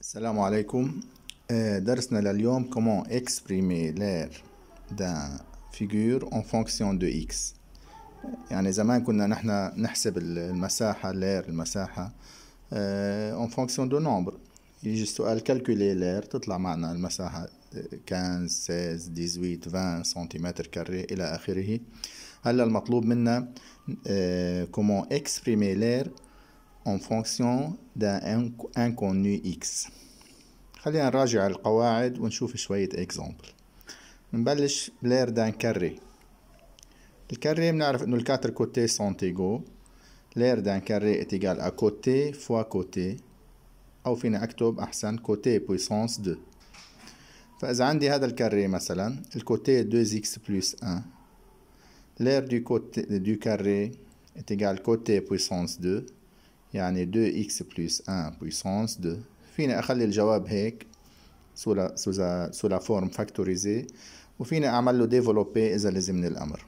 السلام عليكم. درسنا لليوم comment exprimer l'air d'un figure en fonction de x. يعني زمان كنا نحن نحسب المساحة المساحة en fonction de nombre. يجي السؤال calculer l'air تطلع معنا المساحة 15 16 18 20 سنتيمتر كاري إلى آخره. هلا المطلوب منا comment exprimer l'air en fonction d'un inconnu x. خلينا نراجع القواعد ونشوف شوية اكزامبل. نبلش بلير دان كاري. الكاري بنعرف انه الكاتر كوتي سونت ايغو. لير دان كاري اتيغال ا كوتي فوا كوتي، او فينا اكتب احسن كوتي بويسانس 2. فاذا عندي هذا الكاري مثلا الكوتي 2x بلس 1، لير دو كوتي دو كاري اتيغال كوتي بويسانس 2، يعني 2x بلس 1 بويسانس 2. فينا اخلي الجواب هيك سو لا فورم فاكتوريزي، وفينا اعمل له ديفلوبي اذا لزمني الامر.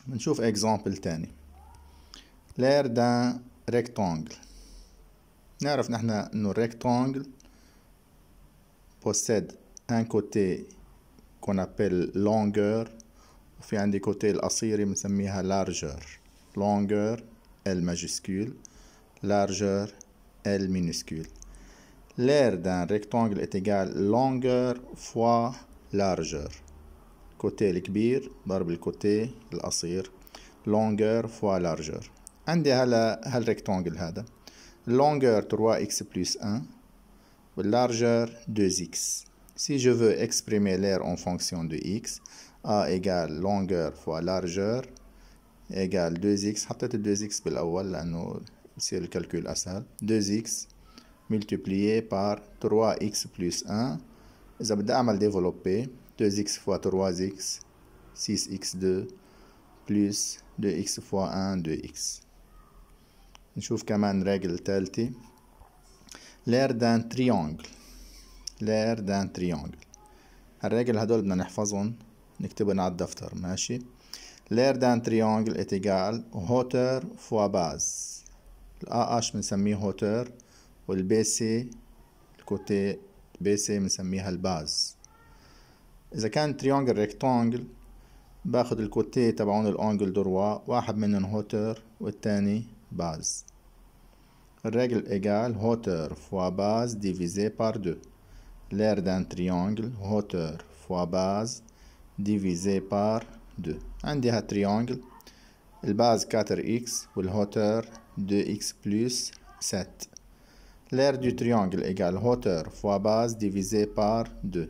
بنشوف اكزامبل تاني. لير دان ريكتانجل. نعرف نحن انه الريكتانجل possède un côté qu'on appelle longueur، وفي عندي كوتي القصيرة بنسميها largeur. longueur L majuscule، largeur L minuscule. L'aire d'un rectangle est égal longueur fois largeur. côté الكبير ضرب الكوتي القصير، longueur fois largeur. عندي هالريكتانجل هذا longueur 3x plus 1 والlargeur 2x. Si je veux exprimer l'aire en fonction de x، a égale longueur fois largeur égale 2x. حطيت 2x بالأول لأنه بصير الكالكول أسهل. 2x multiplié par 3x plus 1. إذا بدي أعمل développer 2x fois 3x 6x2 plus 2x fois 1 2x. نشوف كمان رجل ثالثة. l'aire d'un triangle. l'aire d'un triangle. هالرجل هدول بدنا نحفظهم نكتبهم على الدفتر، ماشي؟ l'aire d'un triangle est égal hauteur fois base. الAH بنسميه hauteur، والبي سي الكوتي بي سي بنسميها الباز. اذا كان تريانجل ريكتانجل باخد الكوتي تبعون الانجل دروا، واحد منهم هوتر والتاني باز. الرجل ايجال هوتر فوا باز ديفيزي بار 2. l'aire d'un triangle hauteur fois base divisé par 2. عندي هالتريانجل الباز 4x والهوتر 2x plus 7. l'aire du triangle égale hauteur fois base divisé par 2.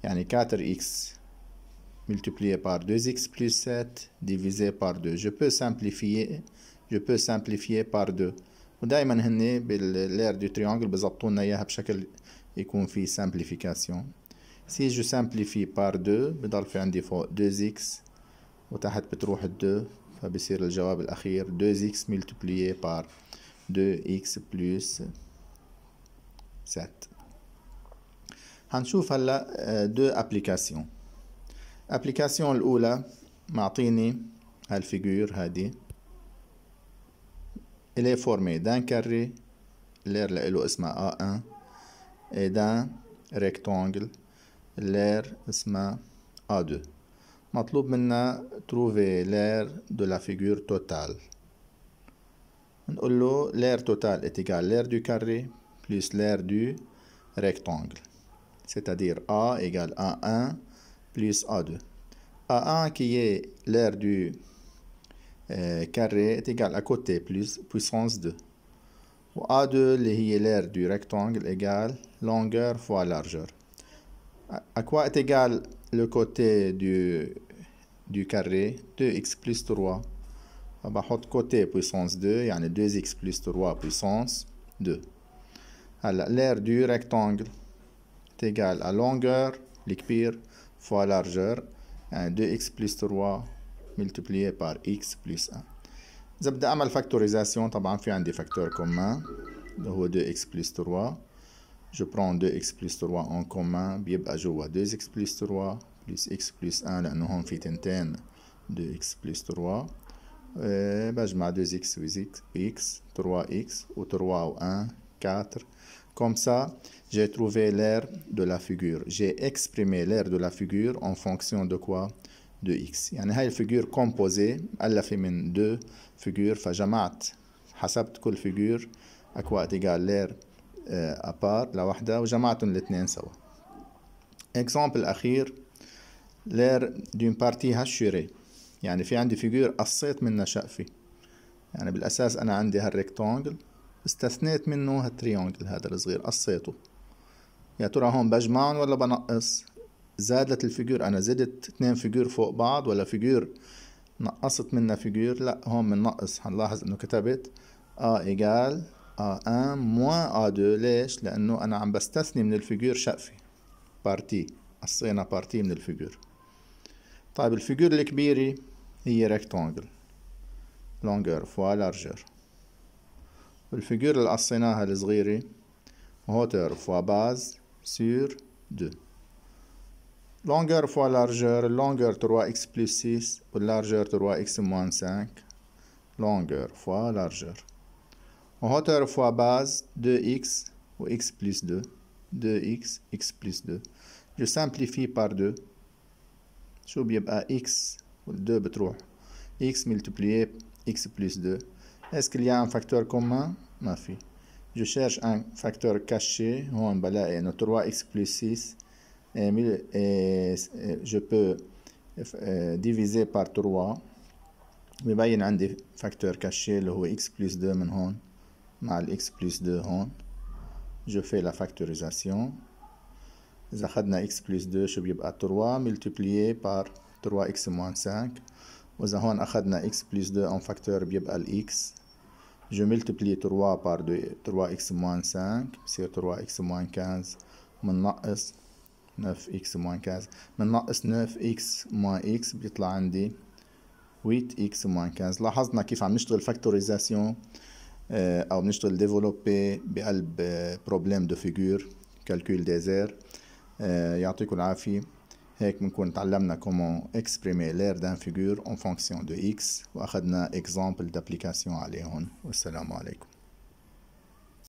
يعني 4x multiplié par 2x plus 7 divisé par 2. Je peux simplifier par 2. ودائما هني بالl'aire du triangle بزبطونا اياها بشكل يكون في simplification. Si je simplifie par 2 بضل في عندي فوق 2x وتحت بتروح 2، فبصير الجواب الأخير 2x multiplié par 2x plus 7. هنشوف هلا دو ابليكاسيون. ابليكاسيون الاولى معطيني هالفيجور هادي الي فورمي دان كاري، لير له اسمها A1 et دان ريكتانجل لير اسمها A2. مطلوب منا trouver l'aire de la figure totale. نقول له l'aire totale est égale l'aire du carré plus l'aire du rectangle, c'est-à-dire A égale A1 plus A2. A1 qui est l'aire du carré est égal à côté plus puissance 2. و A2 اللي هي l'aire du rectangle égale longueur fois largeur. À quoi est égal le côté du carré؟ 2x plus 3. فبحط côté puissance 2 يعني 2x plus 3 puissance 2. هلا l'aire du rectangle est égal à longueur الكبير fois largeur يعني 2x plus 3 multiplié par x plus 1. إذا بدي أعمل فاكتوريزاسيون طبعا في عندي فاكتور كومان اللي هو 2x plus 3. je prends 2x plus 3 en commun بيبقى جوا 2x plus 3 plus x plus 1 لأنه هون في تنتين 2x plus 3. بجمع 2x و x 3x و 3 و 1 4 Comme ça, j'ai trouvé l'aire de la figure. J'ai exprimé l'aire de la figure en fonction de quoi? De x. يعني هاي الفيجور composée مؤلفة من 2 فيجور فجمعت حسبت كل فيجور اكوات ايجال لير ابار لوحدها وجمعتهم الاثنين سوا. اكزامبل الاخير لير دون بارتي هاشوري، يعني في عندي فيجور قصيت منها شقفة، يعني بالاساس انا عندي هالريكتانجل استثنيت منه هالتريانجل هذا الصغير قصيته. يا ترى هون بجمعهم ولا بنقص؟ زادت الفيجور، انا زدت 2 فيجور فوق بعض ولا فيجور نقصت منها فيجور؟ لا هون بننقص. هنلاحظ انه كتبت A إيجال A1 موان A2. ليش؟ لأنه أنا عم بستثني من الفيجور شقفة بارتي، قصينا بارتي من الفيجور. طيب الفيجور الكبيرة هي ريكتانجل لونجر فوا لارجر، والفيجور اللي قصيناها الصغيرة هوتر فوا باز سور 2. لونجر فوا لارجر، اللونجر 3x plus 6 واللارجر 3x moins 5. longueur fois largeur. Hauteur fois base 2x ou x plus 2. 2x, x plus 2. Je simplifie par 2. شو بيبقى x وال2 بتروح x multiplié x plus 2. Est-ce qu'il y a un facteur commun? ما في. Je cherche un facteur caché. هون بلاقي انه 3x plus 6 et je peux diviser par 3. ببين عندي فاكتور كاشي اللي هو x plus 2 من هون مع ال x plus 2 هون. je fais la factorisation. إذا أخدنا x plus 2 شو بيبقى 3 multiplié par 3x moins 5. وإذا هون أخدنا x plus 2 en facteur بيبقى ال x. je multiplie 3 par 2 3x moins 5 بصير 3x moins 15 مننقص 9x moins 15 مننقص 9x moins x بيطلع عندي 8x moins 15. لاحظنا كيف عم نشتغل فاكتوريزاسيون او بنشتغل ديفلوبي بقلب بروبليم دو فيجور كالكول ديزير. يعطيكم العافية. هيك بنكون تعلمنا كومون اكسبريمي لير دان فيجور اون فونكسيون دو اكس، واخذنا اكزامبل دابليكاسيون عليهم. والسلام عليكم.